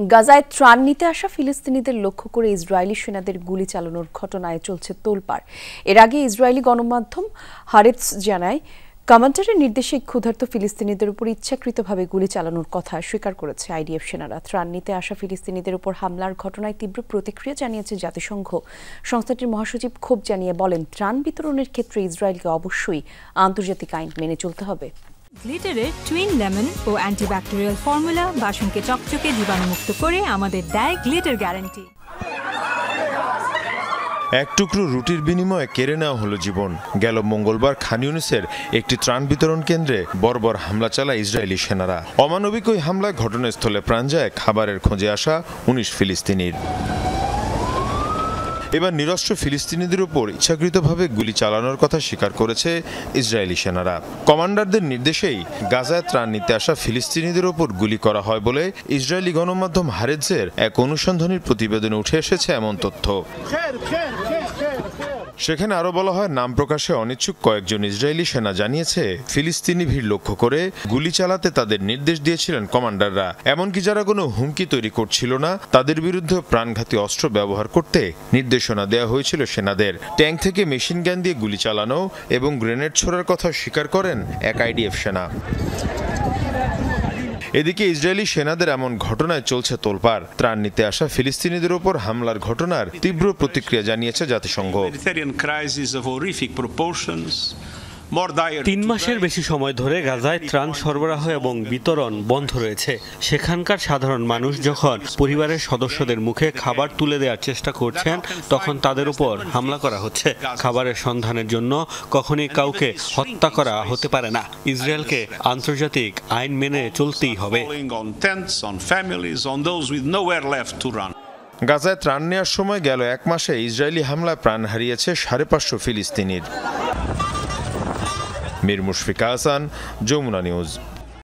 গাজায় ত্রাণ নিতে আসা ফিলিস্তিনিদের লক্ষ্য করে ইসরায়েলি সেনাদের গুলি চালানোর ঘটনায় চলছে তোলপাড়। এর আগে ইসরায়েলি গণমাধ্যম হারেটস জানায়, কমান্ডারের নির্দেশে ক্ষুধার্ত ফিলিস্তিনিদের উপর ইচ্ছাকৃতভাবে গুলি চালানোর কথা স্বীকার করেছে আইডিএফ সেনারা। ত্রাণ নিতে আসা ফিলিস্তিনিদের উপর হামলার ঘটনায় তীব্র প্রতিক্রিয়া জানিয়েছে জাতিসংঘ। সংস্থাটির মহাসচিব ক্ষোভ জানিয়ে বলেন, ত্রাণ বিতরণের ক্ষেত্রে ইসরায়েলকে অবশ্যই আন্তর্জাতিক আইন মেনে চলতে হবে। গ্লিটারের টুইন লেমন ও অ্যান্টিব্যাকটেরিয়াল ফর্মুলা বাসনকে চকচকে জীবাণুমুক্ত করে আমাদের দেয় গ্লিটার গ্যারান্টি। এক টুকরো রুটির বিনিময়ে কেড়ে নেওয়া হলো জীবন। গেল মঙ্গলবার খান ইউনিসের একটি ত্রাণ বিতরণ কেন্দ্রে বর্বর হামলা চালায় ইসরায়েলি সেনারা। অমানবিক ওই হামলায় ঘটনাস্থলে প্রাণ যায় খাবারের খোঁজে আসা ১৯ ফিলিস্তিনির। এবার নিরস্ত্র ফিলিস্তিনিদের উপর ইচ্ছাকৃতভাবে গুলি চালানোর কথা স্বীকার করেছে ইসরায়েলি সেনারা। কমান্ডারদের নির্দেশেই গাজায় ত্রাণ নিতে আসা ফিলিস্তিনিদের উপর গুলি করা হয় বলে ইসরায়েলি গণমাধ্যম হারেটসের এক অনুসন্ধানী প্রতিবেদনে উঠে এসেছে এমন তথ্য। সেখানে আরো বলা হয়, নাম প্রকাশে অনিচ্ছুক কয়েকজন ইসরায়েলি সেনা জানিয়েছে, ফিলিস্তিনি ভিড় লক্ষ্য করে গুলি চালাতে তাদের নির্দেশ দিয়েছিলেন কমান্ডাররা। এমনকি যারা কোনো হুমকি তৈরি করছিল না, তাদের বিরুদ্ধে প্রাণঘাতী অস্ত্র ব্যবহার করতে নির্দেশনা দেওয়া হয়েছিল সেনাদের। ট্যাঙ্ক থেকে মেশিন গান দিয়ে গুলি চালানো এবং গ্রেনেড ছোড়ার কথা স্বীকার করেন এক আইডিএফ সেনা। এদিকে ইসরায়েলি সেনাদের এমন ঘটনায় চলছে তোলপাড়। ত্রাণ নিতে আসা ফিলিস্তিনিদের উপর হামলার ঘটনার তীব্র প্রতিক্রিয়া জানিয়েছে জাতিসংঘ। ৩ মাসের বেশি সময় ধরে গাজায় ত্রাণ সরবরাহ এবং বিতরণ বন্ধ রয়েছে। সেখানকার সাধারণ মানুষ যখন পরিবারের সদস্যদের মুখে খাবার তুলে দেওয়ার চেষ্টা করছেন, তখন তাদের উপর হামলা করা হচ্ছে। খাবারের সন্ধানের জন্য কখনই কাউকে হত্যা করা হতে পারে না। ইসরায়েলকে আন্তর্জাতিক আইন মেনে চলতেই হবে। গাজায় ত্রাণ নেওয়ার সময় গেল ১ মাসে ইসরায়েলি হামলায় প্রাণ হারিয়েছে ৫৫০ ফিলিস্তিনির। মীর মুশফিকা হাসান, যমুনা নিউজ।